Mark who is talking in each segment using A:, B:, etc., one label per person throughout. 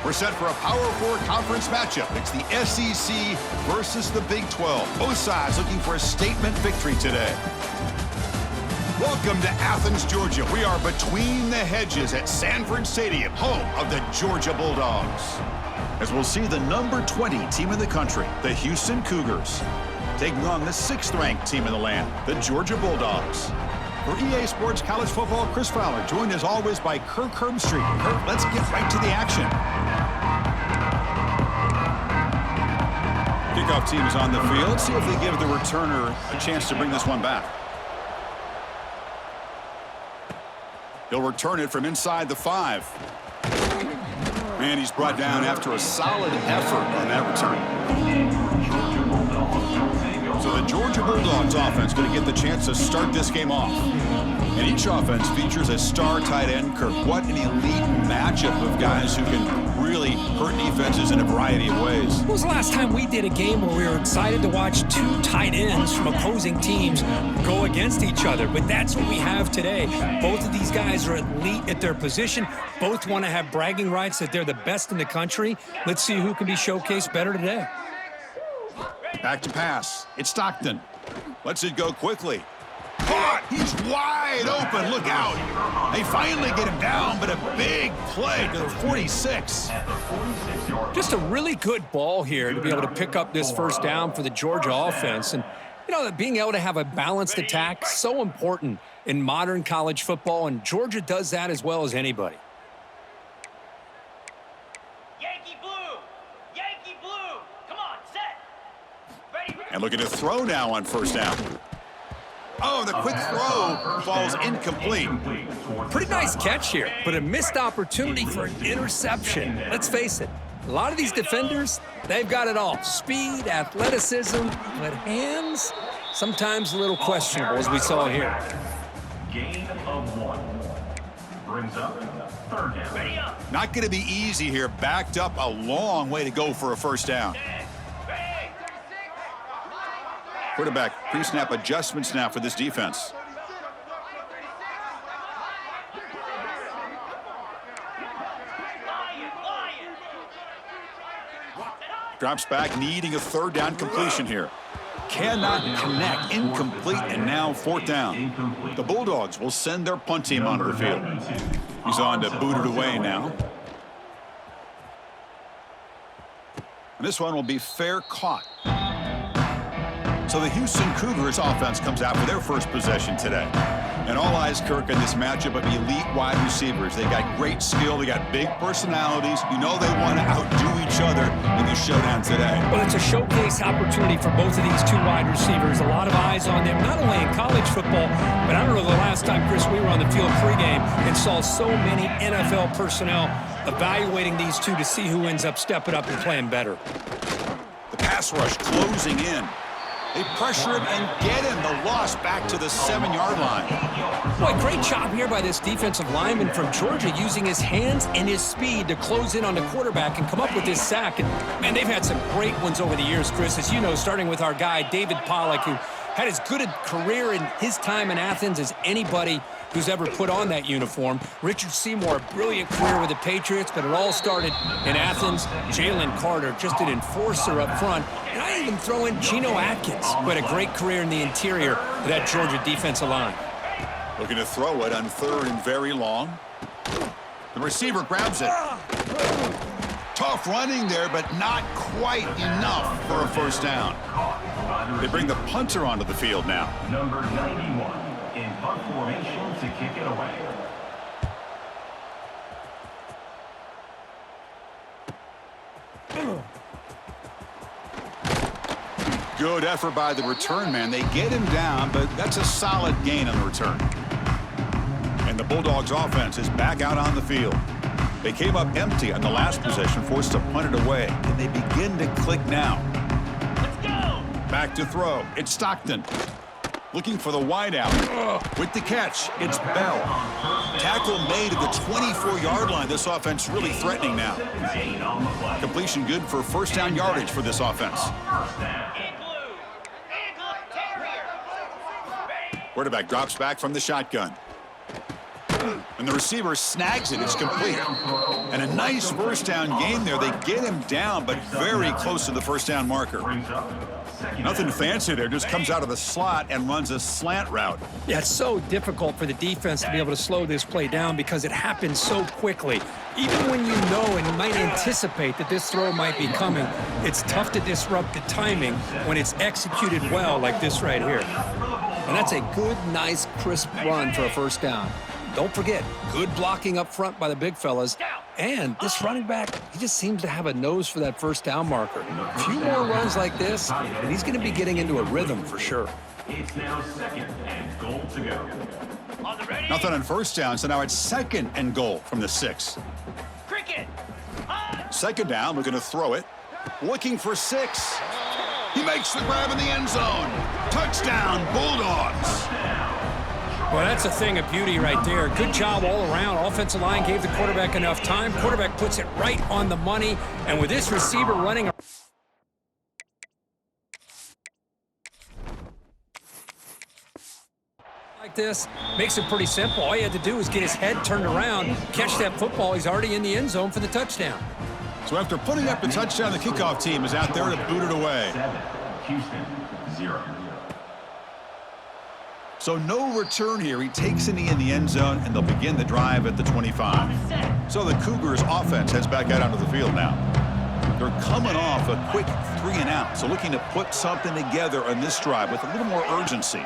A: We're set for a Power 4 conference matchup. It's the SEC versus the Big 12. Both sides looking for a statement victory today. Welcome to Athens, Georgia. We are between the hedges at Sanford Stadium, home of the Georgia Bulldogs. As we'll see the number 20 team in the country, the Houston Cougars, taking on the 6th-ranked team in the land, the Georgia Bulldogs. For EA Sports College Football, Chris Fowler, joined as always by Kirk Herbstreit. Kirk, let's get right to the action. Kickoff team is on the field. See if they give the returner a chance to bring this one back. He'll return it from inside the 5. And he's brought down after a solid effort on that return. So the Georgia Bulldogs offense going to get the chance to start this game off. And each offense features a star tight end, Kirk. What an elite matchup of guys who can really hurt defenses in a variety of ways.
B: When was the last time we did a game where we were excited to watch 2 tight ends from opposing teams go against each other? But that's what we have today. Both of these guys are elite at their position. Both want to have bragging rights that they're the best in the country. Let's see who can be showcased better today.
A: Back to pass. It's Stockton. Lets it go quickly. Caught! He's wide open. Look out. They finally get him down, but a big play to the 46.
B: Just a really good ball here to be able to pick up this first down for the Georgia offense. And, you know, being able to have a balanced attack, so important in modern college football, and Georgia does that as well as anybody.
A: And looking to throw now on first down. Oh, the quick throw falls incomplete.
B: Pretty nice catch here, but a missed opportunity for an interception. Let's face it, a lot of these defenders, they've got it all. Speed, athleticism, but hands, sometimes a little questionable, as we saw here.
C: Gain of 1. Brings up 3rd down.
A: Not going to be easy here. Backed up a long way to go for a first down. Quarterback pre-snap adjustments now for this defense. Drops back, needing a 3rd down completion here. Cannot connect, incomplete, and now 4th down. The Bulldogs will send their punt team onto the field. He's on to boot it away now. And this one will be fair caught. So the Houston Cougars offense comes out for their first possession today. And all eyes, Kirk, on this matchup of elite wide receivers. They got great skill. They got big personalities. You know they want to outdo each other in this showdown today.
B: Well, it's a showcase opportunity for both of these 2 wide receivers. A lot of eyes on them, not only in college football, but I don't know the last time, Chris, we were on the field pregame and saw so many NFL personnel evaluating these 2 to see who ends up stepping up and playing better.
A: The pass rush closing in. They pressure him and get him. The loss back to the 7-yard line.
B: Boy, great job here by this defensive lineman from Georgia, using his hands and his speed to close in on the quarterback and come up with this sack. And, man, they've had some great ones over the years, Chris. As you know, starting with our guy, David Pollock, who had as good a career in his time in Athens as anybody who's ever put on that uniform. Richard Seymour, a brilliant career with the Patriots, but it all started in Athens. Jalen Carter, just an enforcer up front. And I even throw in Geno Atkins, who had a great career in the interior of that Georgia defensive line.
A: Looking to throw it on 3rd and very long. The receiver grabs it. Tough running there, but not quite enough for a first down. They bring the punter onto the field now.
C: Number 91 in punt formation to kick it away.
A: Good effort by the return man. They get him down, but that's a solid gain on the return. And the Bulldogs offense is back out on the field. They came up empty on the last possession, forced to punt it away. Can they begin to click now?
C: Let's go!
A: Back to throw. It's Stockton. Looking for the wideout. With the catch, it's Bell. Tackle made at the 24-yard line. This offense really threatening now. Completion good for first down yardage for this offense. Quarterback drops back from the shotgun. And the receiver snags it. It's complete. And a nice first down gain there. They get him down, but very close to the first down marker. Nothing fancy there. Just comes out of the slot and runs a slant route.
B: Yeah, it's so difficult for the defense to be able to slow this play down because it happens so quickly. Even when you know and you might anticipate that this throw might be coming, it's tough to disrupt the timing when it's executed well like this right here. And that's a good, nice, crisp run for a first down. Don't forget, good blocking up front by the big fellas. And this running back, he just seems to have a nose for that first down marker. A few more runs like this, and he's going to be getting into a rhythm for sure.
C: It's now 2nd and goal to go.
A: Nothing on first down, so now it's 2nd and goal from the 6.
D: Cricket.
A: 2nd down, looking to throw it. Looking for 6. He makes the grab in the end zone. Touchdown, Bulldogs.
B: Well, that's a thing of beauty right there. Good job all around. Offensive line gave the quarterback enough time. Quarterback puts it right on the money. And with this receiver running like this, makes it pretty simple. All you had to do is get his head turned around, catch that football. He's already in the end zone for the touchdown.
A: So after putting up the touchdown, the kickoff team is out there to boot it away.
C: 7, Houston 0.
A: So no return here. He takes a knee in the end zone, and they'll begin the drive at the 25. So the Cougars offense heads back out onto the field now. They're coming off a quick 3 and out, so looking to put something together on this drive with a little more urgency.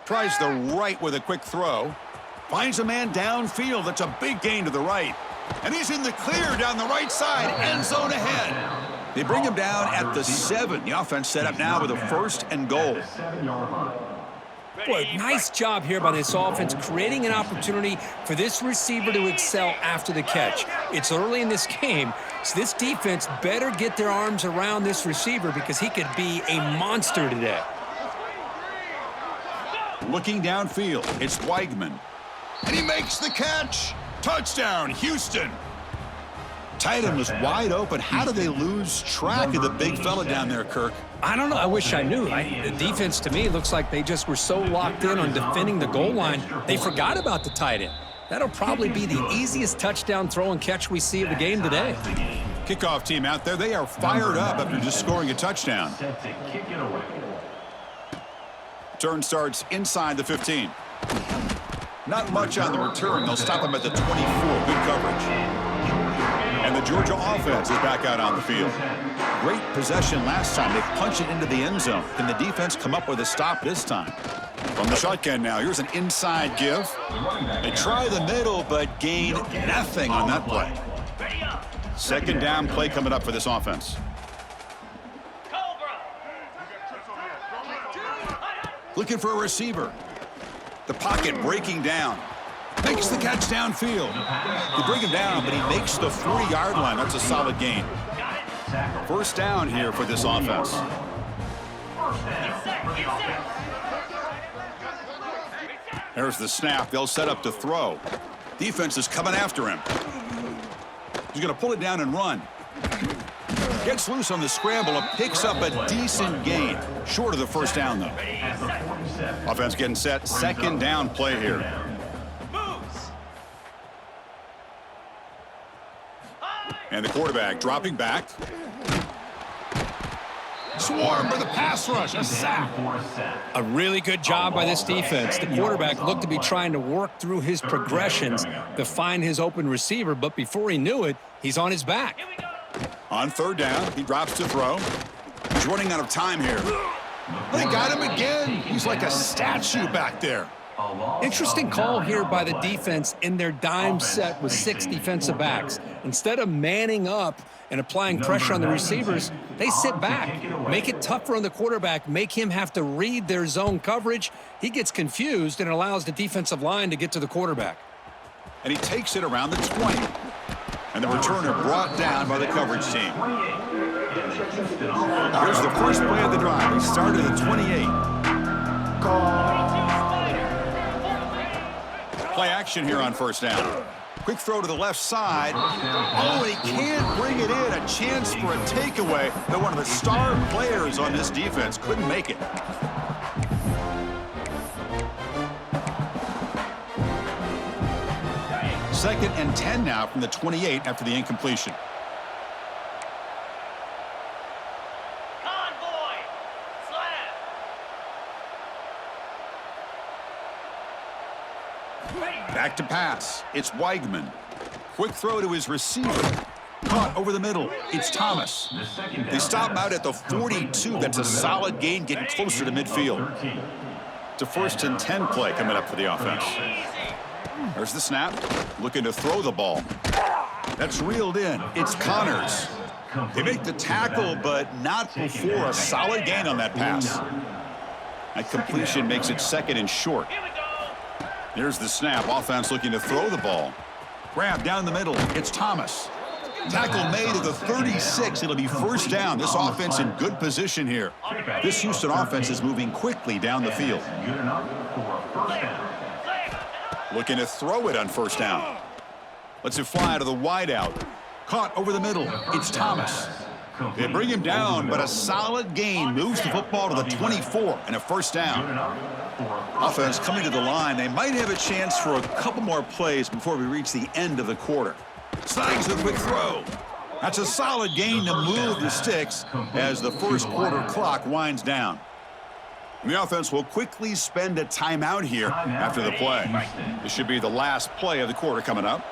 A: Tries the right with a quick throw. Finds a man downfield. That's a big gain to the right. And he's in the clear down the right side, end zone ahead. They bring him down at the 7. The offense set up now with a 1st and goal.
B: Boy, nice job here by this offense, creating an opportunity for this receiver to excel after the catch. It's early in this game, so this defense better get their arms around this receiver because he could be a monster today.
A: Looking downfield, it's Weigman. And he makes the catch. Touchdown, Houston. Tight end was wide open. How do they lose track of the big fella down there, Kirk?
B: I don't know. I wish I knew. The defense, to me, looks like they just were so locked in on defending the goal line, they forgot about the tight end. That'll probably be the easiest touchdown throw and catch we see of the game today.
A: Kickoff team out there. They are fired up after just scoring a touchdown.
C: Set to kick it away.
A: Turn starts inside the 15. Not much on the return. They'll stop him at the 24. Good coverage. And the Georgia offense is back out on the field. Great possession last time. They punch it into the end zone. Can the defense come up with a stop this time? From the shotgun now, here's an inside give. They try the middle, but gain nothing on that play. 2nd down play coming up for this offense. Looking for a receiver. The pocket breaking down. Makes the catch downfield. They bring him down, but he makes the 40-yard line. That's a solid gain. 1st down here for this offense. There's the snap. They'll set up to throw. Defense is coming after him. He's going to pull it down and run. Gets loose on the scramble and picks up a decent gain. Short of the 1st down, though. Offense getting set. 2nd down play here. And the quarterback dropping back. Swarm for the pass rush. A sack.
B: A really good job by this defense. The quarterback looked to be trying to work through his progressions to find his open receiver, but before he knew it, he's on his back.
A: On 3rd down, he drops to throw. He's running out of time here. They got him again. He's like a statue back there.
B: Interesting call here by the defense in their dime set with 6 defensive backs. Instead of manning up and applying pressure on the receivers, they sit back, make it tougher on the quarterback, make him have to read their zone coverage. He gets confused and allows the defensive line to get to the quarterback.
A: And he takes it around the 20. And the returner brought down by the coverage team. Here's the first play of the drive. He started at 28. Play action here on 1st down. Quick throw to the left side. Oh, he can't bring it in. A chance for a takeaway that one of the star players on this defense couldn't make it. 2nd and 10 now from the 28 after the incompletion.
D: Convoy, slam.
A: Back to pass. It's Weigman. Quick throw to his receiver. Caught over the middle. It's Thomas. They stop him out at the 42. That's a solid gain, getting closer to midfield. It's a 1st and 10 play coming up for the offense. There's the snap. Looking to throw the ball. That's reeled in. It's Connors. They make the tackle, but not before a solid gain on that pass. That completion makes it 2nd and short. Here's the snap. Offense looking to throw the ball. Grab down the middle. It's Thomas. Tackle made at the 36. It'll be 1st down. This offense in good position here. This Houston offense is moving quickly down the field. Looking to throw it on 1st down. Lets it fly to the wideout. Caught over the middle. It's Thomas. They bring him down, but a solid gain moves the football to the 24 and a 1st down. Offense coming to the line. They might have a chance for a couple more plays before we reach the end of the quarter. Snags the quick throw. That's a solid gain to move the sticks as the 1st quarter clock winds down. And the offense will quickly spend a timeout here after the play. This should be the last play of the quarter coming up.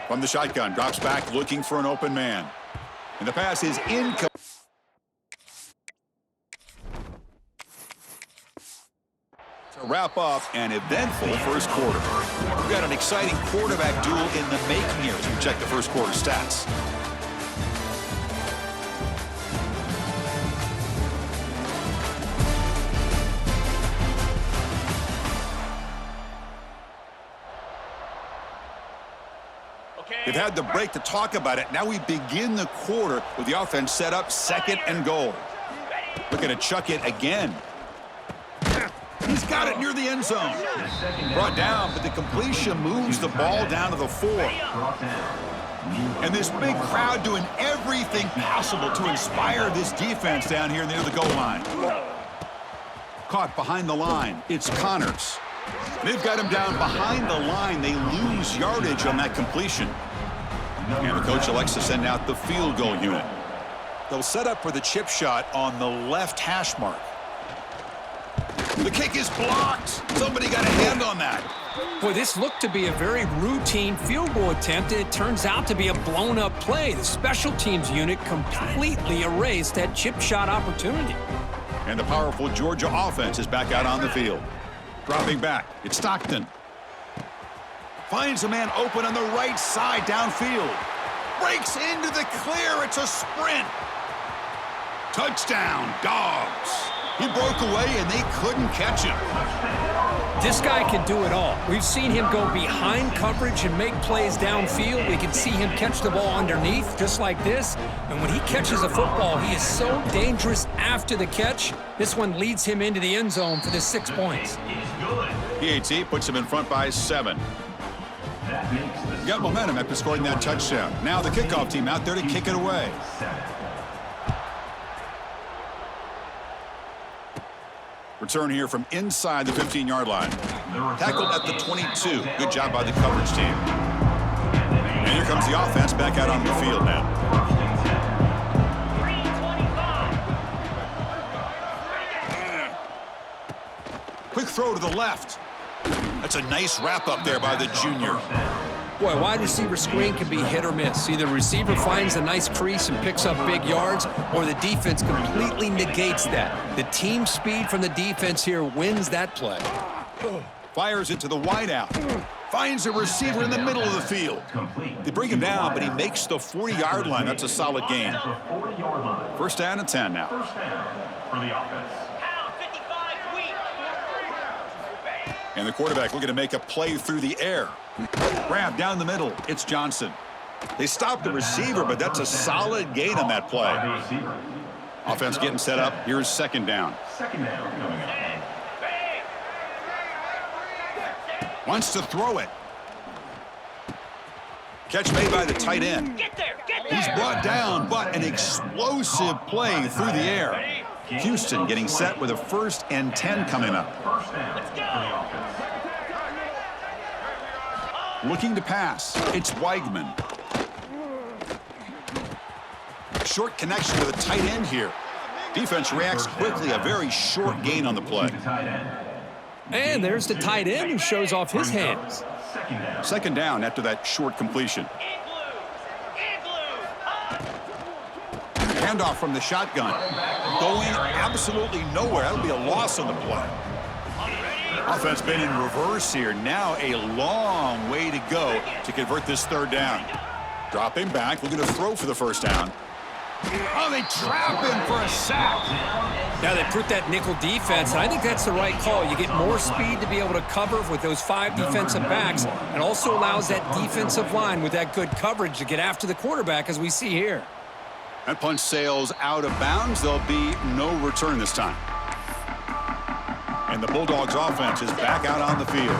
A: From the shotgun, drops back looking for an open man. And the pass is incomplete. To wrap up an eventful 1st quarter. We've got an exciting quarterback duel in the making here as we check the 1st quarter stats. They've had the break to talk about it. Now we begin the quarter with the offense set up 2nd and goal. Looking to chuck it again. He's got it near the end zone. Brought down, but the completion moves the ball down to the 4. And this big crowd doing everything possible to inspire this defense down here near the goal line. Caught behind the line. It's Connors. They've got him down behind the line. They lose yardage on that completion. And the coach elects to send out the field goal unit. They'll set up for the chip shot on the left hash mark. The kick is blocked. Somebody got a hand on that.
B: Boy, this looked to be a very routine field goal attempt, and it turns out to be a blown-up play. The special teams unit completely erased that chip shot opportunity.
A: And the powerful Georgia offense is back out on the field. Dropping back, it's Stockton. Finds a man open on the right side downfield. Breaks into the clear. It's a sprint. Touchdown, Dogs. He broke away, and they couldn't catch him.
B: This guy can do it all. We've seen him go behind coverage and make plays downfield. We can see him catch the ball underneath, just like this. And when he catches a football, he is so dangerous after the catch. This one leads him into the end zone for the 6 points.
A: PAT puts him in front by 7. Got momentum after scoring that touchdown. Now the kickoff team out there to kick it away. Return here from inside the 15-yard line. Tackled at the 22. Good job by the coverage team. And here comes the offense back out on the field now. Quick throw to the left. That's a nice wrap up there by the junior.
B: Boy, wide receiver screen can be hit or miss. Either the receiver finds a nice crease and picks up big yards, or the defense completely negates that. The team speed from the defense here wins that play.
A: Fires it to the wideout. Finds a receiver in the middle of the field. They bring him down, but he makes the 40-yard line. That's a solid gain. 1st down and 10 now.
C: First down for the offense.
A: And the quarterback looking to make a play through the air. Grab down the middle. It's Johnson. They stop the receiver, but that's a solid gain on that play. Offense getting set up. Here's 2nd down.
C: Second down coming up.
A: Wants to throw it. Catch made by the tight end.
D: Get there, get there.
A: He's brought down, but an explosive play through the air. Houston getting set with a 1st and 10 coming up. Looking to pass. It's Weigman. Short connection to the tight end here. Defense reacts quickly. A very short gain on the play.
B: And there's the tight end who shows off his hands.
A: 2nd down after that short completion. Handoff from the shotgun. Going absolutely nowhere. That'll be a loss on the play. Offense been in reverse here. Now a long way to go to convert this 3rd down. Dropping back, looking to throw for the 1st down. Oh, they trap him for a sack.
B: Now they put that nickel defense, and I think that's the right call. You get more speed to be able to cover with those 5 defensive backs, and also allows that defensive line with that good coverage to get after the quarterback, as we see here.
A: That punch sails out of bounds. There'll be no return this time. And the Bulldogs offense is back out on the field.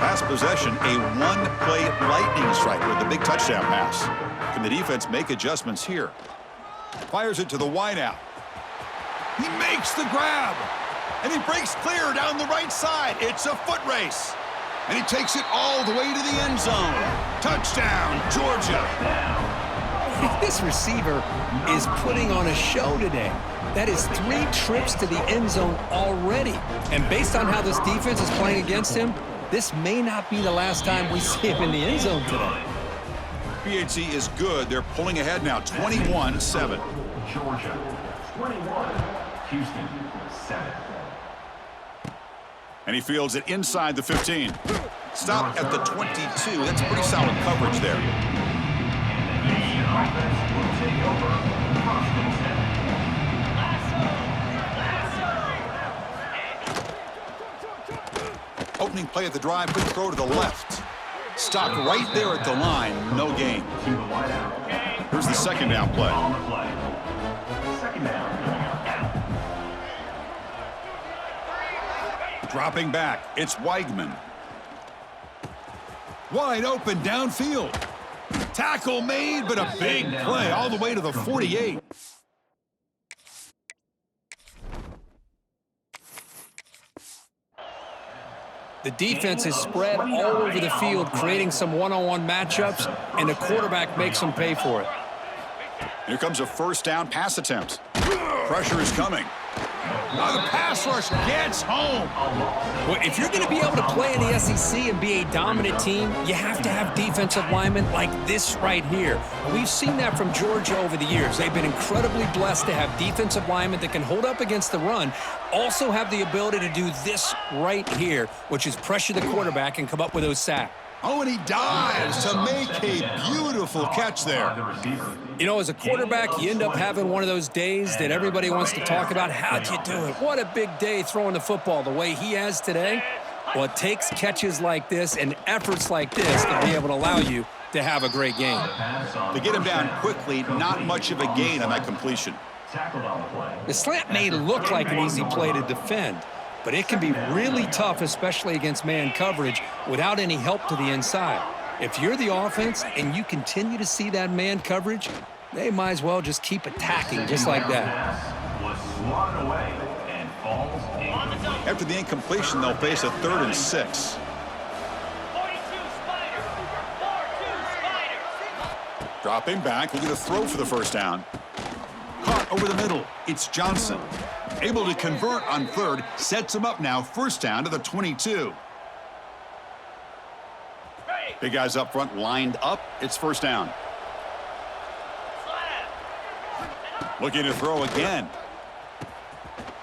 A: Last possession, a 1-play lightning strike with the big touchdown pass. Can the defense make adjustments here? Fires it to the wideout. He makes the grab. And he breaks clear down the right side. It's a foot race. And he takes it all the way to the end zone. Touchdown, Georgia.
B: This receiver is putting on a show today. That is 3 trips to the end zone already. And based on how this defense is playing against him, this may not be the last time we see him in the end zone today.
A: PHC is good. They're pulling ahead now, 21-7.
C: Georgia 21, Houston 7.
A: And he fields it inside the 15. Stop at the 22. That's pretty solid coverage there. Opening play at the drive, quick throw to the left. Stopped right there at the line, no gain. Here's the 2nd down play. Dropping back, it's Weigman. Wide open downfield. Tackle made, but a big play all the way to the 48.
B: The defense is spread all over the field, creating some one-on-one matchups, and the quarterback makes them pay for it.
A: Here comes a 1st down pass attempt. Pressure is coming. Now the pass rush gets home.
B: Well, if you're going to be able to play in the SEC and be a dominant team, you have to have defensive linemen like this right here. We've seen that from Georgia over the years. They've been incredibly blessed to have defensive linemen that can hold up against the run, also have the ability to do this right here, which is pressure the quarterback and come up with those sacks.
A: Oh, and he dives to make a beautiful catch there.
B: You know, as a quarterback, you end up having one of those days that everybody wants to talk about. How'd you do it? What a big day throwing the football the way he has today. Well, it takes catches like this and efforts like this to be able to allow you to have a great game.
A: To get him down quickly, not much of a gain on that completion.
B: The slant may look like an easy play to defend, but it can be really tough, especially against man coverage, without any help to the inside. If you're the offense and you continue to see that man coverage, they might as well just keep attacking just like that.
A: After the incompletion, they'll face a 3rd and 6. Dropping back, looking to throw for the 1st down. Caught over the middle. It's Johnson. Able to convert on 3rd, sets him up now, 1st down to the 22. Big guys up front lined up. It's 1st down. Looking to throw again.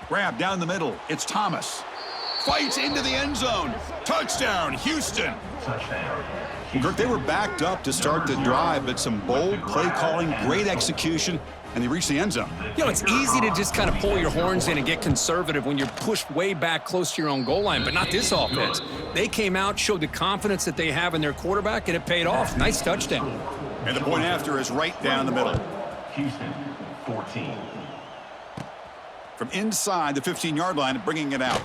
A: Grab down the middle. It's Thomas. Fights into the end zone. Touchdown, Houston. Kirk, they were backed up to start the drive, but some bold play calling, great execution, and they reached the end zone.
B: You know, it's easy to just kind of pull your horns in and get conservative when you're pushed way back close to your own goal line, but not this offense. They came out, showed the confidence that they have in their quarterback, and it paid off. Nice touchdown.
A: And the point after is right down the middle.
C: Houston, 14.
A: From inside the 15-yard line, bringing it out.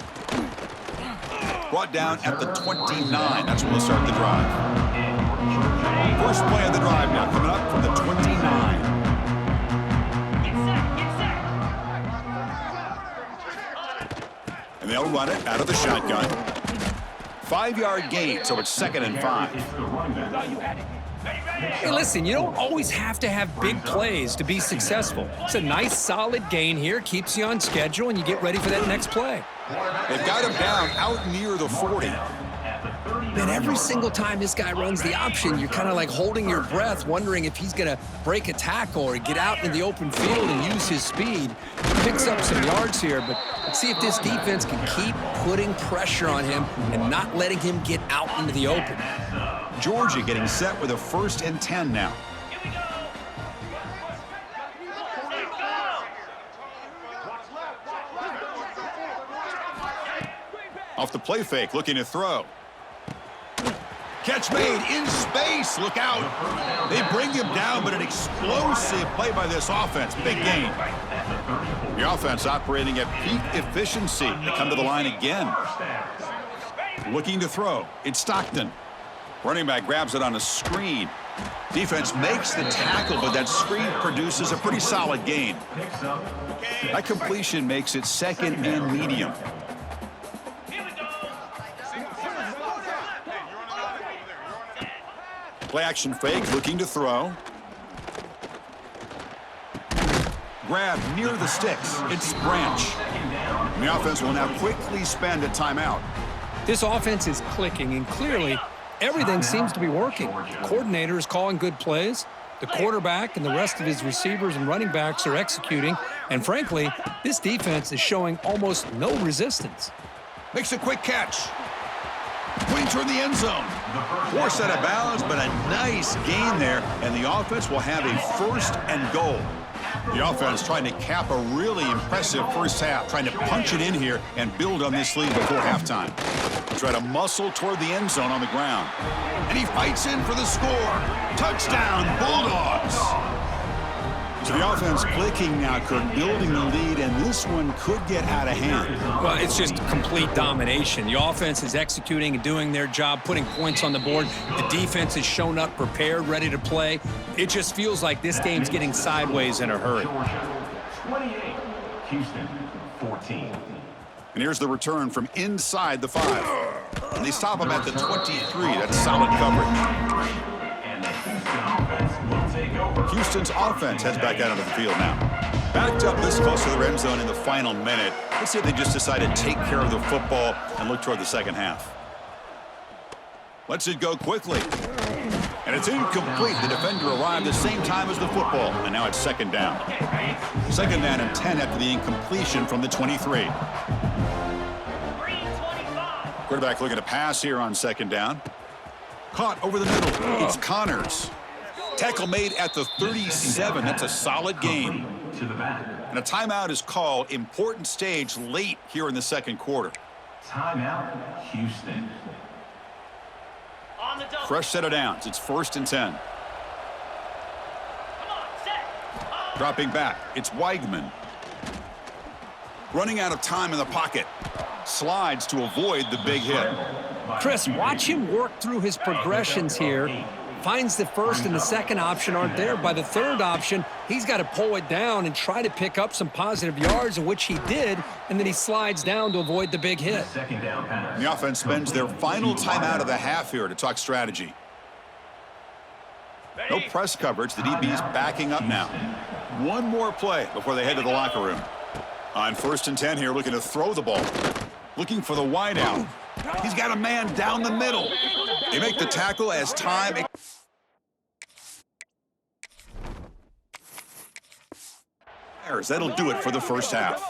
A: Brought down at the 29. That's when we'll start the drive. First play of the drive now, coming up from the 29. And they'll run it out of the shotgun. 5-yard gain, so it's 2nd and 5.
B: Hey, listen, you don't always have to have big plays to be successful. It's a nice, solid gain here, keeps you on schedule, and you get ready for that next play.
A: They've got him down out near the 40.
B: And every single time this guy runs the option, you're kind of like holding your breath, wondering if he's going to break a tackle or get out in the open field and use his speed. Picks up some yards here, but let's see if this defense can keep putting pressure on him and not letting him get out into the open.
A: Georgia getting set with a 1st and 10 now. Off the play fake, looking to throw. Catch made in space. Look out. They bring him down, but an explosive play by this offense. Big gain. The offense operating at peak efficiency. They come to the line again. Looking to throw. It's Stockton. Running back grabs it on a screen. Defense makes the tackle, but that screen produces a pretty solid gain. That completion makes it 2nd and medium. Play action fake, looking to throw. Grab near the sticks. It's Branch. And the offense will now quickly spend a timeout.
B: This offense is clicking, and clearly everything seems to be working. The coordinator is calling good plays. The quarterback and the rest of his receivers and running backs are executing. And frankly, this defense is showing almost no resistance.
A: Makes a quick catch. Pointing toward the end zone. Poor set of balance, but a nice gain there. And the offense will have a 1st and goal. The offense trying to cap a really impressive first half, trying to punch it in here and build on this lead before halftime. Try to muscle toward the end zone on the ground. And he fights in for the score. Touchdown, Bulldogs. So the offense clicking now, Kirk, building the lead, and this one could get out of hand.
B: Well, it's just complete domination. The offense is executing and doing their job, putting points on the board. The defense has shown up, prepared, ready to play. It just feels like this game's getting sideways in a hurry.
C: 28, Houston 14.
A: And here's the return from inside the 5. And they stop him at the 23. That's solid coverage.
C: And the Houston offense will take over.
A: Houston's offense heads back out onto the field now. Backed up this close to the red zone in the final minute. Let's see if they just decide to take care of the football and look toward the second half. Lets it go quickly. And it's incomplete. The defender arrived the same time as the football. And now it's 2nd down. 2nd down and 10 after the incompletion from the 23. Quarterback looking to pass here on 2nd down. Caught over the middle. It's Connors. Tackle made at the 37. That's a solid gain. And a timeout is called. Important stage late here in the 2nd quarter.
C: Timeout, Houston.
A: Fresh set of downs. It's 1st and 10. Dropping back. It's Weigman. Running out of time in the pocket. Slides to avoid the big hit.
B: Chris, watch him work through his progressions here. Finds the 1st and the 2nd option aren't there. By the 3rd option, he's got to pull it down and try to pick up some positive yards, which he did, and then he slides down to avoid the big hit.
A: The offense spends their final timeout of the half here to talk strategy. No press coverage. The DB's backing up now. One more play before they head to the locker room. On 1st and 10 here, looking to throw the ball. Looking for the wide out. He's got a man down the middle. They make the tackle as time. That'll do it for the first half.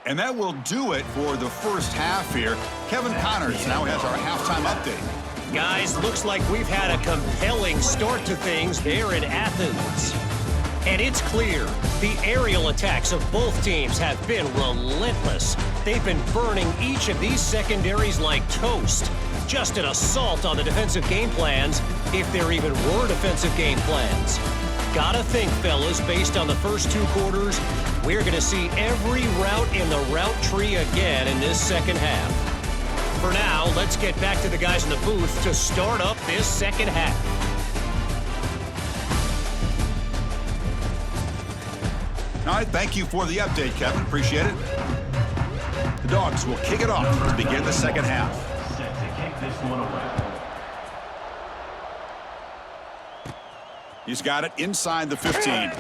A: And that will do it for the first half here. Kevin Connors now has our halftime update.
D: Guys, looks like we've had a compelling start to things there in Athens. And it's clear, the aerial attacks of both teams have been relentless. They've been burning each of these secondaries like toast. Just an assault on the defensive game plans, if there even were defensive game plans. Gotta think, fellas, based on the first 2 quarters, we're gonna see every route in the route tree again in this second half. For now, let's get back to the guys in the booth to start up this second half.
A: All right, thank you for the update, Kevin. Appreciate it. The Dogs will kick it off to begin the second half.
C: Set to kick this one away.
A: He's got it inside the 15.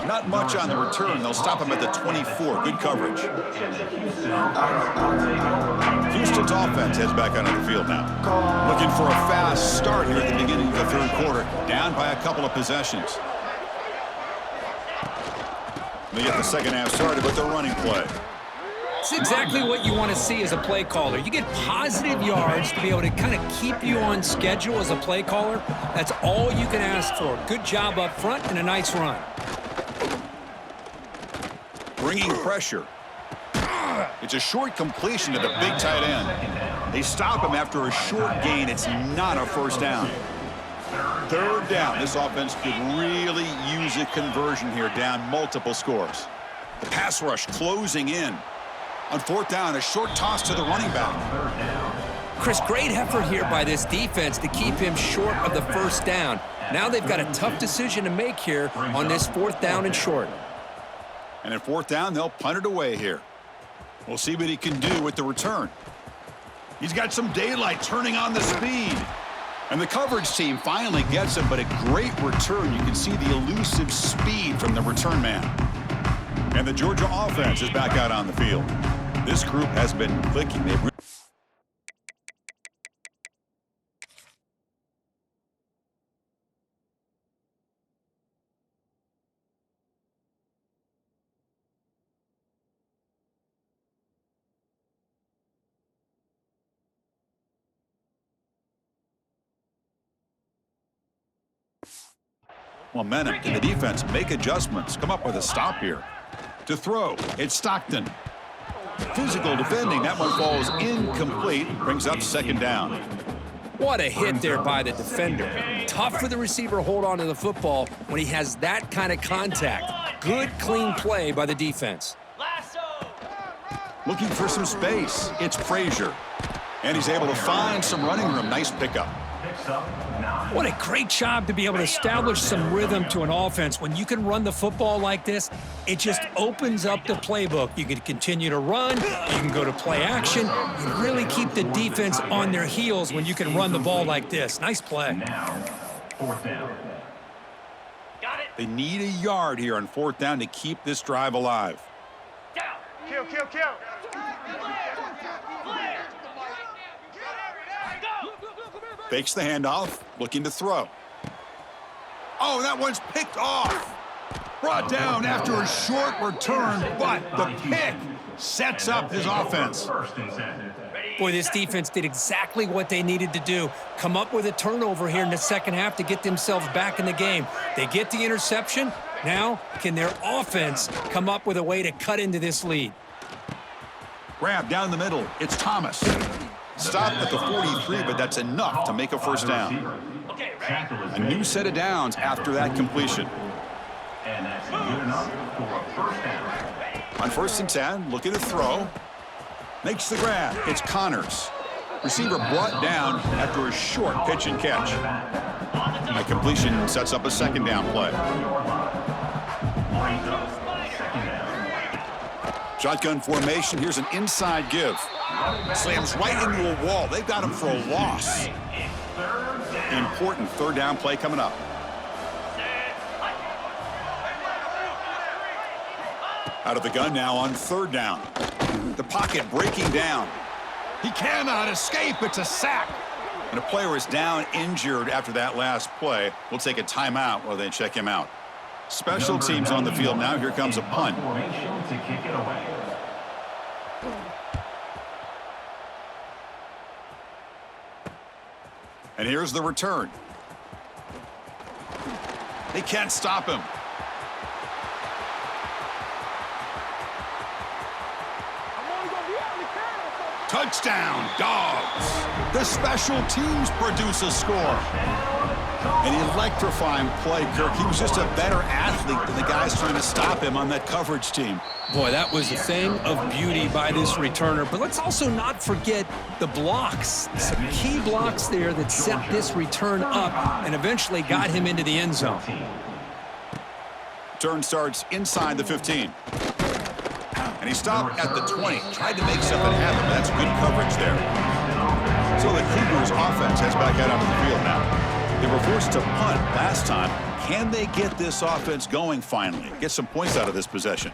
A: Not much on the return. They'll stop him at the 24. Good coverage. Houston's offense heads back onto the field now. Looking for a fast start here at the beginning of the third quarter. Down by a couple of possessions. They get the second half started with the running play.
B: It's exactly what you want to see as a play caller. You get positive yards to be able to kind of keep you on schedule as a play caller. That's all you can ask for. Good job up front and a nice run.
A: Bringing pressure. It's a short completion to the big tight end. They stop him after a short gain. It's not a first down. Third down. This offense could really use a conversion here, down multiple scores. The pass rush closing in. On fourth down, a short toss to the running back.
B: Chris, great effort here by this defense to keep him short of the first down. Now they've got a tough decision to make here on this fourth down and short.
A: And at fourth down, they'll punt it away here. We'll see what he can do with the return. He's got some daylight turning on the speed. And the coverage team finally gets him, but a great return. You can see the elusive speed from the return man. And the Georgia offense is back out on the field. This group has been clicking. Momentum in the defense. Make adjustments. Come up with a stop here. To throw, it's Stockton. Physical defending. That one falls incomplete. Brings up second down.
B: What a hit there by the defender. Tough for the receiver to hold on to the football when he has that kind of contact. Good, clean play by the defense.
A: Looking for some space. It's Frazier. And he's able to find some running room. Nice pickup.
B: What a great job to be able to establish some rhythm to an offense. When you can run the football like this, it just opens up the playbook. You can continue to run. You can go to play action. You really keep the defense on their heels when you can run the ball like this. Nice play.
C: Now, fourth down.
A: They need a yard here on fourth down to keep this drive alive.
E: Kill.
A: Fakes the handoff, looking to throw. Oh, that one's picked off. Brought down after a short return, but the pick sets up his offense.
B: Boy, this defense did exactly what they needed to do. Come up with a turnover here in the second half to get themselves back in the game. They get the interception. Now, can their offense come up with a way to cut into this lead?
A: Grab down the middle. It's Thomas. Stopped at the 43, but that's enough to make a first down. A new set of downs after that completion.
C: And that's good enough for a first down.
A: On 1st and 10, looking to throw. Makes the grab. It's Connors. Receiver brought down after a short pitch and catch. A completion sets up a second down play. Shotgun formation. Here's an inside give. Slams right into a wall. They've got him for a loss. Important third down play coming up. Out of the gun now on third down. The pocket breaking down. He cannot escape. It's a sack. And a player is down injured after that last play. We'll take a timeout while they check him out. Special teams on the field now. Here comes a punt.
C: To kick it away.
A: And here's the return. They can't stop him. Touchdown, Dogs. The special teams produce a score. An electrifying play, Kirk. He was just a better athlete than the guys trying to stop him on that coverage team.
B: Boy, that was a thing of beauty by this returner. But let's also not forget the blocks. Some key blocks there that set this return up and eventually got him into the end zone.
A: Return starts inside the 15. And he stopped at the 20. Tried to make something happen, but that's good coverage there. So the Cougars offense heads back out onto the field now. They were forced to punt last time. Can they get this offense going finally? Get some points out of this possession.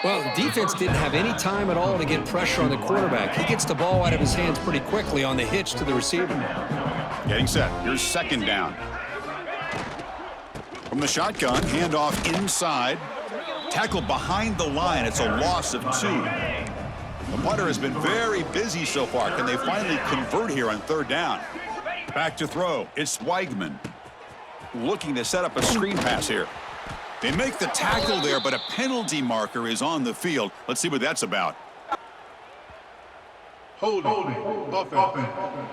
B: Well, the defense didn't have any time at all to get pressure on the quarterback. He gets the ball out of his hands pretty quickly on the hitch to the receiver.
A: Getting set. Here's second down. From the shotgun, handoff inside. Tackle behind the line. It's a loss of 2. The punter has been very busy so far. Can they finally convert here on third down? Back to throw. It's Weigman looking to set up a screen pass here. They make the tackle there, but a penalty marker is on the field. Let's see what that's about.
E: Holding. Offense.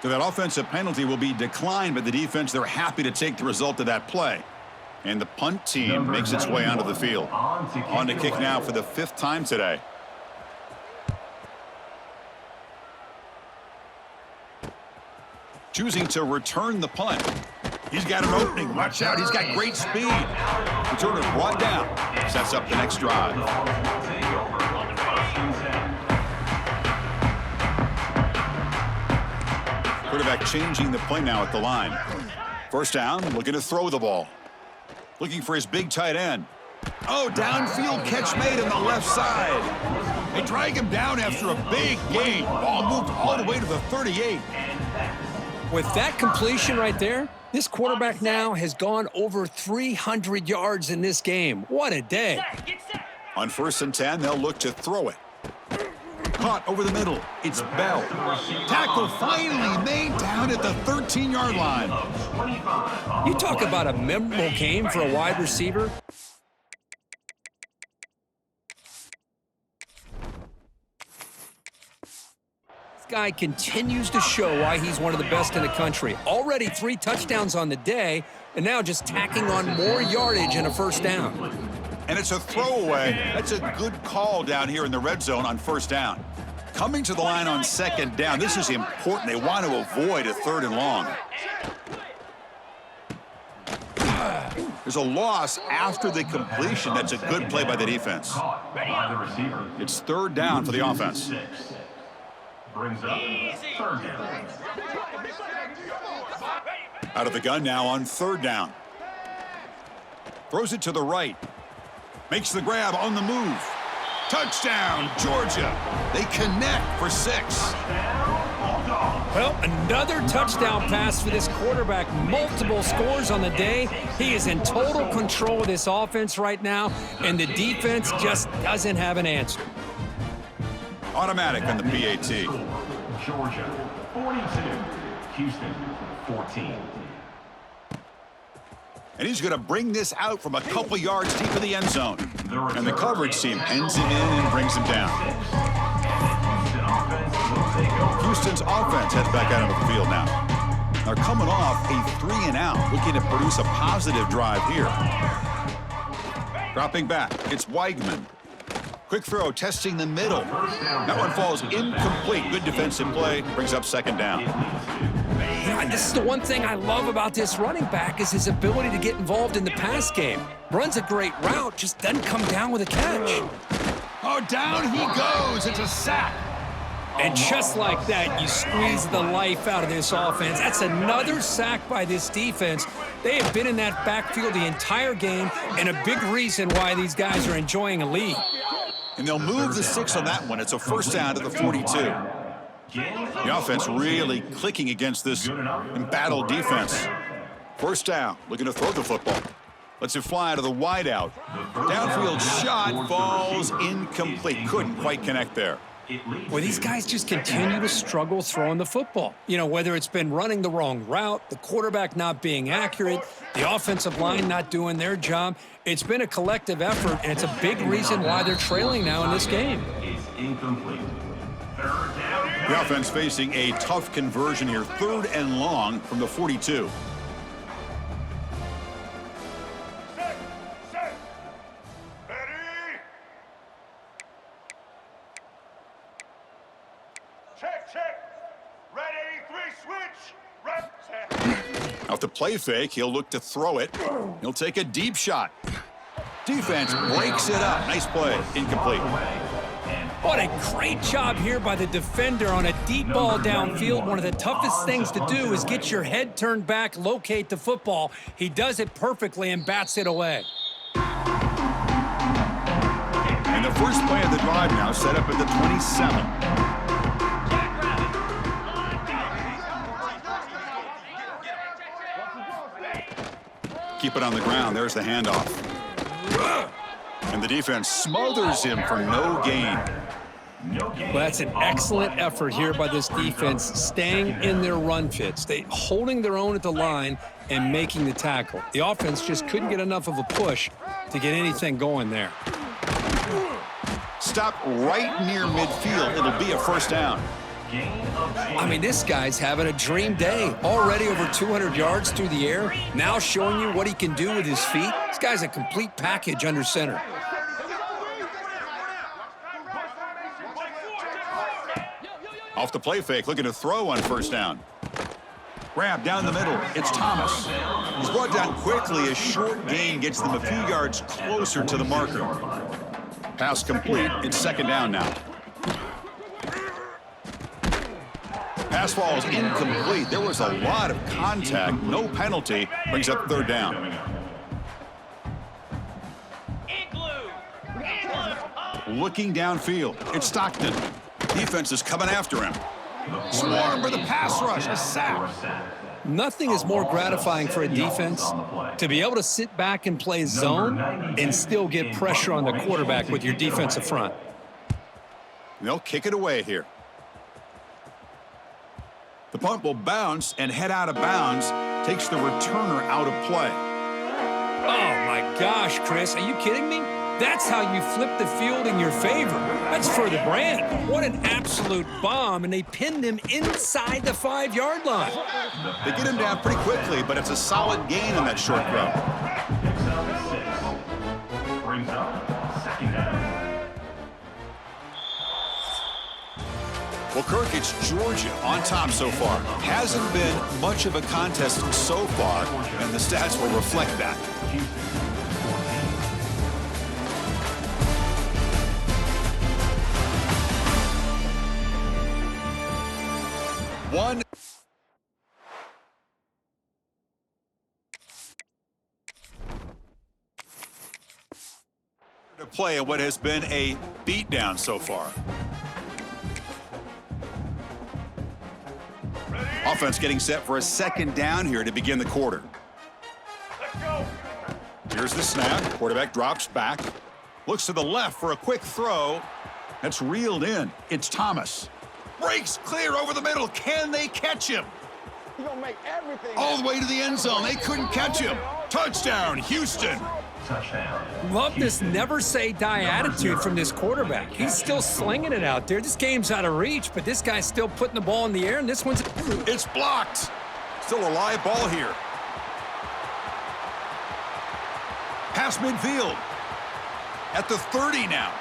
A: So that offensive penalty will be declined by the defense. They're happy to take the result of that play. And the punt team makes its way onto the field. On to kick now for the 5th time today. Choosing to return the punt. He's got an opening. Watch out. He's got great speed. Returner brought down. Sets up the next drive. Quarterback changing the play now at the line. First down, looking to throw the ball. Looking for his big tight end. Oh, downfield catch made on the left side. They drag him down after a big gain. Ball moved all the way to the 38.
B: With that completion right there, this quarterback now has gone over 300 yards in this game. What a day.
A: On 1st and 10, they'll look to throw it. Caught over the middle. It's Bell. Tackle finally made down at the 13-yard line.
B: You talk about a memorable game for a wide receiver. This guy continues to show why he's one of the best in the country. Already 3 touchdowns on the day, and now just tacking on more yardage and a first down.
A: And it's a throwaway. That's a good call down here in the red zone on 1st down. Coming to the line on 2nd down. This is important. They want to avoid a 3rd and long. There's a loss after the completion. That's a good play by the defense. It's 3rd down for the offense.
C: Brings up 3rd down.
A: Out of the gun now on 3rd down. Throws it to the right. Makes the grab on the move. Touchdown, Georgia. They connect for 6.
B: Well, another touchdown pass for this quarterback. Multiple scores on the day. He is in total control of this offense right now, and the defense just doesn't have an answer.
A: Automatic on the PAT.
C: Georgia 42, Houston 14.
A: And he's going to bring this out from a couple yards deep in the end zone. And the coverage team pens him in and brings him down. Houston's offense heads back out onto the field now. They're coming off a 3-and-out, looking to produce a positive drive here. Dropping back, it's Weigman. Quick throw, testing the middle. That one falls incomplete. Good defensive play, brings up 2nd down.
B: Yeah, this is the one thing I love about this running back is his ability to get involved in the pass game. Runs a great route, just doesn't come down with a catch.
A: Oh, down he goes. It's a sack.
B: And just like that, you squeeze the life out of this offense. That's another sack by this defense. They have been in that backfield the entire game, and a big reason why these guys are enjoying a lead.
A: And they'll move the 6 on that one. It's a 1st down to the 42. The offense really clicking against this embattled defense. 1st down, looking to throw the football. Lets it fly to the wideout. Downfield shot falls incomplete. Couldn't quite connect there.
B: Well, these guys just continue to struggle throwing the football. You know, whether it's been running the wrong route, the quarterback not being accurate, the offensive line not doing their job. It's been a collective effort, and it's a big reason why they're trailing now in this game.
A: The offense facing a tough conversion here. 3rd and long from the 42. Off the play fake, he'll look to throw it. He'll take a deep shot. Defense breaks it up. Nice play. Incomplete.
B: What a great job here by the defender on a deep ball downfield. One of the toughest things to do is get your head turned back, locate the football. He does it perfectly and bats it away.
A: And the first play of the drive now set up at the 27. Keep it on the ground. There's the handoff. And the defense smothers him for no gain.
B: Well, that's an excellent effort here by this defense, staying in their run fits. They holding their own at the line and making the tackle. The offense just couldn't get enough of a push to get anything going there.
A: Stop right near midfield. It'll be a first down.
B: I mean, this guy's having a dream day. Already over 200 yards through the air. Now showing you what he can do with his feet. This guy's a complete package under center.
A: Off the play fake, looking to throw on first down. Grab down the middle. It's Thomas. He's brought down quickly. A short gain gets them a few yards closer to the marker. Pass complete. It's second down now. Pass ball is incomplete. There was a lot of contact. No penalty. Brings up third down. Looking downfield. It's Stockton. Defense is coming after him. Swarm for the pass rush. A sack.
B: Nothing is more gratifying for a defense to be able to sit back and play zone and still get pressure on the quarterback with your defensive front.
A: They'll kick it away here. The punt will bounce and head out of bounds. Takes the returner out of play.
B: Oh, my gosh, Chris. Are you kidding me? That's how you flip the field in your favor. That's for the brand. What an absolute bomb, and they pinned him inside the 5-yard line.
A: They get him down pretty quickly, but it's a solid gain on that short throw.
C: Brings up second down.
A: Well, Kirk, it's Georgia on top so far. Hasn't been much of a contest so far, and the stats will reflect that. One to play in what has been a beatdown so far. Offense getting set for a second down here to begin the quarter. Here's the snap. Quarterback drops back. Looks to the left for a quick throw. That's reeled in. It's Thomas. Breaks clear over the middle. Can they catch him? All the way to the end zone. They couldn't catch him. Touchdown, Houston.
B: Love this never-say-die attitude from this quarterback. He's still slinging it out there. This game's out of reach, but this guy's still putting the ball in the air, and this one's...
A: It's blocked. Still a live ball here. Past midfield. At the 30 now.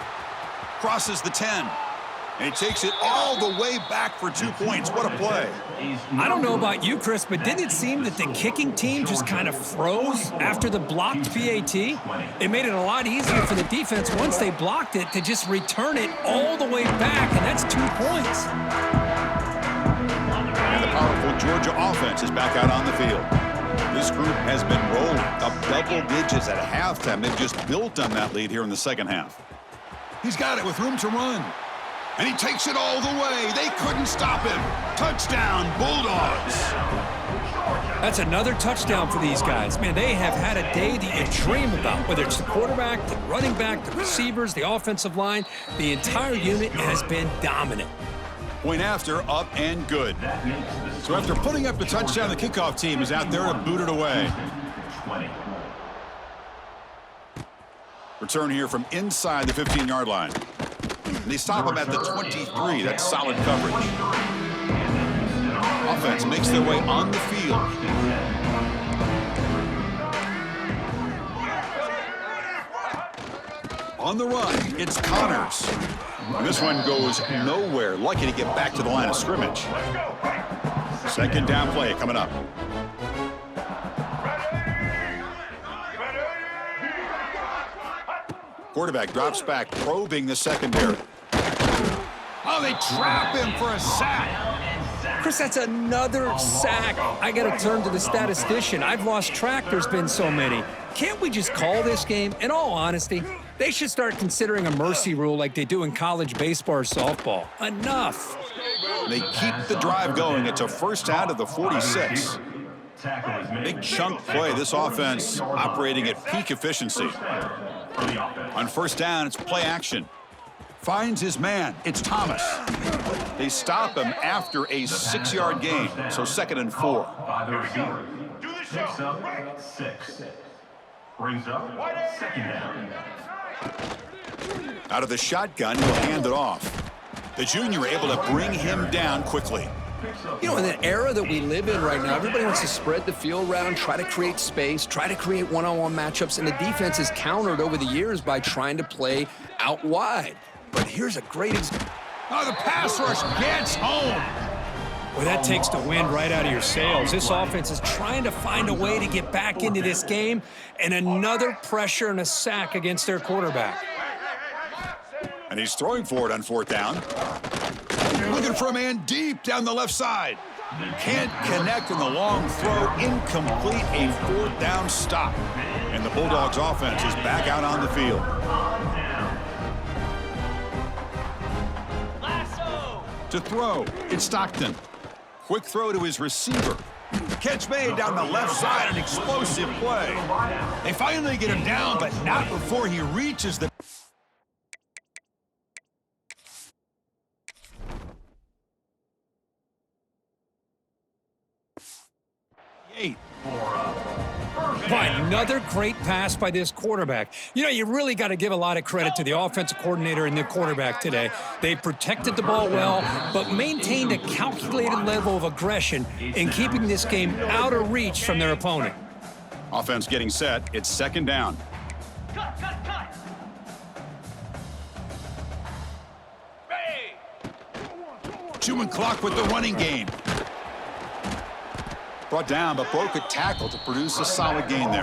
A: Crosses the 10. And he takes it all the way back for 2 points. What a play.
B: I don't know about you, Chris, but didn't it seem that the kicking team just kind of froze after the blocked PAT? It made it a lot easier for the defense once they blocked it to just return it all the way back, and that's 2 points.
A: And the powerful Georgia offense is back out on the field. This group has been rolling up double digits at halftime. They've just built on that lead here in the second half. He's got it with room to run. And he takes it all the way. They couldn't stop him. Touchdown, Bulldogs.
B: That's another touchdown for these guys. Man, they have had a day that you dream about, whether it's the quarterback, the running back, the receivers, the offensive line. The entire unit has been dominant.
A: Point after, up and good. So after putting up the touchdown, the kickoff team is out there to boot it away. Return here from inside the 15-yard line. They stop him at the 23. That's solid coverage. Offense makes their way on the field. On the run, it's Connors. And this one goes nowhere. Lucky to get back to the line of scrimmage. Second down play coming up. Quarterback drops back, probing the secondary. Oh, they trap him for a sack.
B: Chris, that's another sack. I got to turn to the statistician. I've lost track. There's been so many. Can't we just call this game? In all honesty, they should start considering a mercy rule like they do in college baseball or softball. Enough.
A: They keep the drive going. It's a first down to the 46. Big chunk play. This offense operating at peak efficiency. On first down, it's play action. Finds his man. It's Thomas. They stop him after a 6-yard gain, so 2nd and 4.
C: Picks up 6. Brings up 2nd down.
A: Out of the shotgun, he'll hand it off. The junior able to bring him down quickly.
B: You know, in the era that we live in right now, everybody wants to spread the field around, try to create space, try to create one-on-one matchups, and the defense is countered over the years by trying to play out wide. But here's a great example.
A: Oh, the pass rush gets home.
B: Well, that takes the wind right out of your sails. This offense is trying to find a way to get back into this game, and another pressure and a sack against their quarterback.
A: And he's throwing for it on 4th down. Looking for a man deep down the left side. Can't connect in the long throw. Incomplete, a 4th down stop. And the Bulldogs offense is back out on the field. To throw, it's Stockton. Quick throw to his receiver. Catch made down the left side, an explosive play. They finally get him down, but not before he reaches the...
B: By another great pass by this quarterback. You know, you really got to give a lot of credit to the offensive coordinator and the quarterback today. They protected the ball well, but maintained a calculated level of aggression in keeping this game out of reach from their opponent.
A: Offense getting set. It's 2nd down. Chewing clock with the running game. Brought down, but broke a tackle to produce a solid gain there.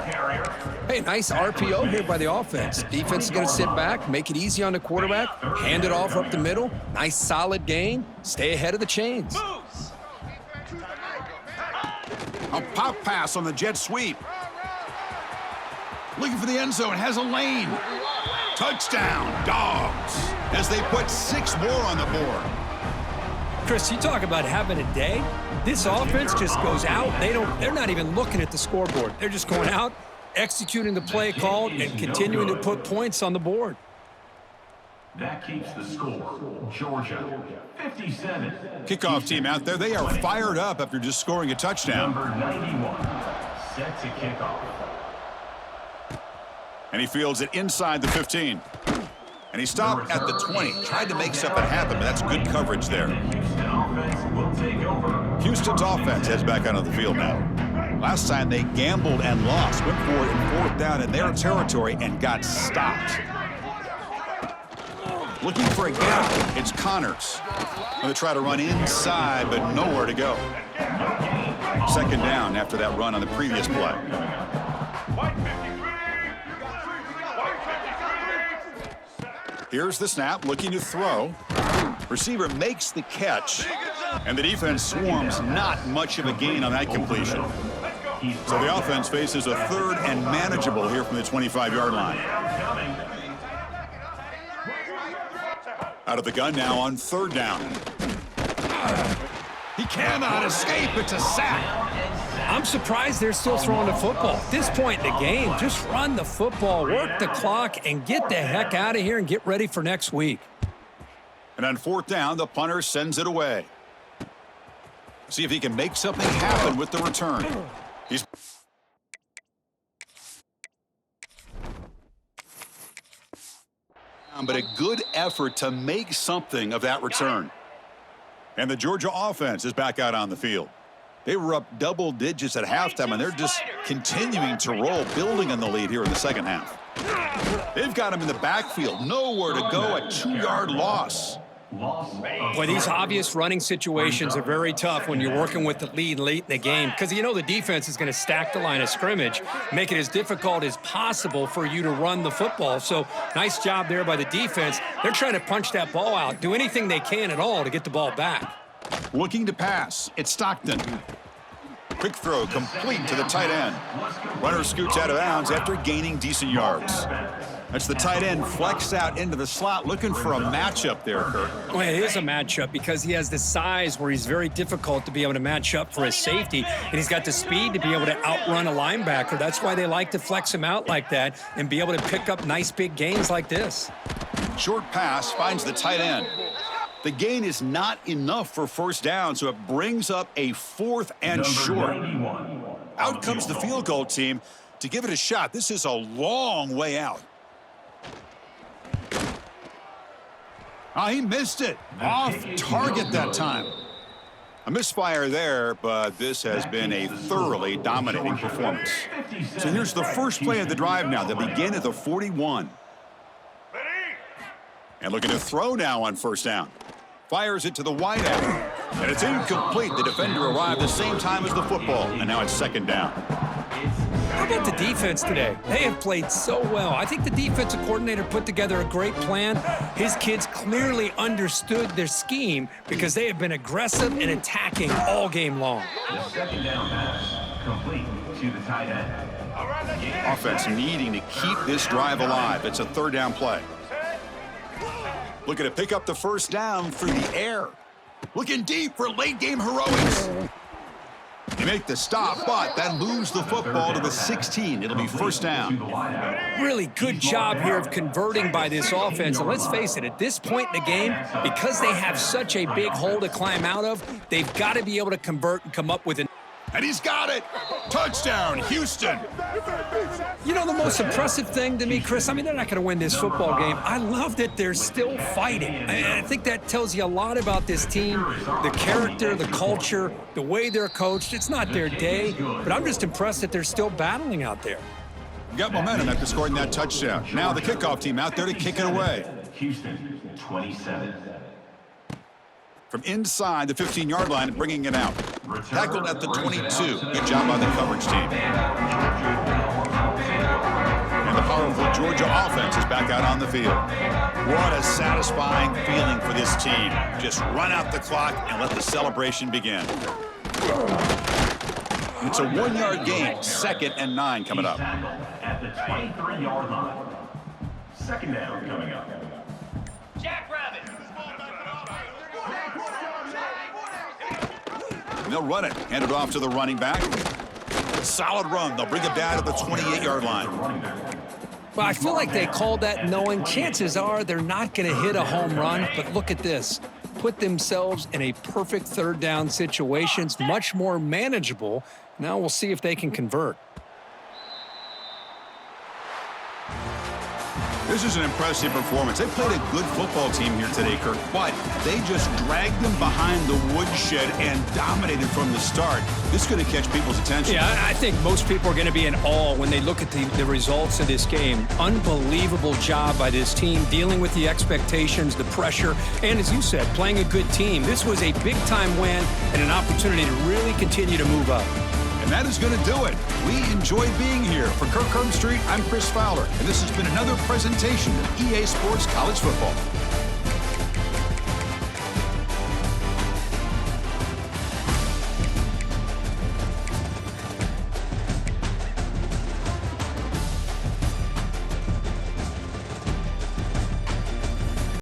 B: Hey, nice RPO here by the offense. Defense is going to sit back, make it easy on the quarterback, hand it off up the middle. Nice solid gain. Stay ahead of the chains.
A: A pop pass on the jet sweep. Looking for the end zone, has a lane. Touchdown, Dogs, as they put 6 more on the board.
B: Chris, you talk about having a day. This offense just goes out. They're not even looking at the scoreboard. They're just going out, executing the play called, and continuing to put points on the board.
C: That keeps the score. Georgia, 57.
A: Kickoff team out there. They are fired up after just scoring a touchdown.
C: Number 91, set to kick off.
A: And he fields it inside the 15. And he stopped at the 20. Tried to make something happen, but that's good coverage there.
C: Houston offense will take over.
A: Houston's offense heads back onto the field now. Last time they gambled and lost. Went for it in 4th down in their territory and got stopped. Looking for a gap. It's Connors. Going to try to run inside, but nowhere to go. 2nd down after that run on the previous play. Here's the snap, looking to throw. Receiver makes the catch, and the defense swarms. Not much of a gain on that completion. So the offense faces a 3rd and manageable here from the 25-yard line. Out of the gun now on 3rd down. He cannot escape. It's a sack.
B: I'm surprised they're still throwing the football. At this point in the game, just run the football, work the clock, and get the heck out of here and get ready for next week.
A: And on 4th down, the punter sends it away. See if he can make something happen with the return. But a good effort to make something of that return. And the Georgia offense is back out on the field. They were up double digits at halftime, and they're just continuing to roll, building on the lead here in the 2nd half. They've got him in the backfield. Nowhere to go, a 2-yard loss.
C: Loss of
B: Boy, these obvious running situations are very tough when you're working with the lead late in the game because you know the defense is going to stack the line of scrimmage, make it as difficult as possible for you to run the football. So nice job there by the defense. They're trying to punch that ball out, do anything they can at all to get the ball back.
A: Looking to pass. It's Stockton. Quick throw complete to the tight end. Runner scoots out of bounds after gaining decent yards. That's the tight end flexed out into the slot, looking for a matchup there, Kirk.
B: Well, it is a matchup because he has the size where he's very difficult to be able to match up for his safety, and he's got the speed to be able to outrun a linebacker. That's why they like to flex him out like that and be able to pick up nice big gains like this.
A: Short pass finds the tight end. The gain is not enough for first down, so it brings up a 4th and short. Out comes the field goal team to give it a shot. This is a long way out. He missed it. Off target that time. A misfire there, but this has been a thoroughly dominating performance. So here's the first play of the drive now. They begin at the 41. And looking to throw now on first down. Fires it to the wide end. And it's incomplete. The defender arrived the same time as the football. And now it's second down.
B: How about the defense today? They have played so well. I think the defensive coordinator put together a great plan. His kids clearly understood their scheme because they have been aggressive and attacking all game long.
C: The second down pass complete to the tight end.
A: Offense needing to keep this drive alive. It's a third down play. Looking to pick up the first down through the air. Looking deep for late game heroics. They make the stop, but that moves the football to the 16. It'll be first down.
B: Really good job here of converting by this offense. And let's face it, at this point in the game, because they have such a big hole to climb out of, they've got to be able to convert and come up with an...
A: And he's got it. Touchdown, Houston.
B: You know, the most impressive thing to me, Chris, I mean, they're not going to win this football game. I love that they're still fighting. I think that tells you a lot about this team, the character, the culture, the way they're coached. It's not their day, but I'm just impressed that they're still battling out there.
A: Got momentum after scoring that touchdown. Now the kickoff team out there to kick it away.
C: Houston, 27.
A: From inside the 15-yard line, bringing it out. Tackled at the 22. Good job by the coverage team. And the powerful Georgia offense is back out on the field. What a satisfying feeling for this team. Just run out the clock and let the celebration begin. It's a 1-yard gain. 2nd and 9 coming up.
C: At the 23-yard line. Second down coming up.
A: And they'll run it. Hand it off to the running back. Solid run. They'll bring it down to the 28-yard line.
B: Well, I feel like they called that knowing chances are they're not going to hit a home run, but look at this. Put themselves in a perfect third down situation. It's much more manageable. Now we'll see if they can convert.
A: This is an impressive performance. They played a good football team here today, Kirk, but they just dragged them behind the woodshed and dominated from the start. This is going to catch people's attention.
B: Yeah, I think most people are going to be in awe when they look at the results of this game. Unbelievable job by this team, dealing with the expectations, the pressure, and as you said, playing a good team. This was a big-time win and an opportunity to really continue to move up.
A: And that is going to do it. We enjoyed being here. For Kirk Street, I'm Chris Fowler, and this has been another presentation of EA Sports College Football.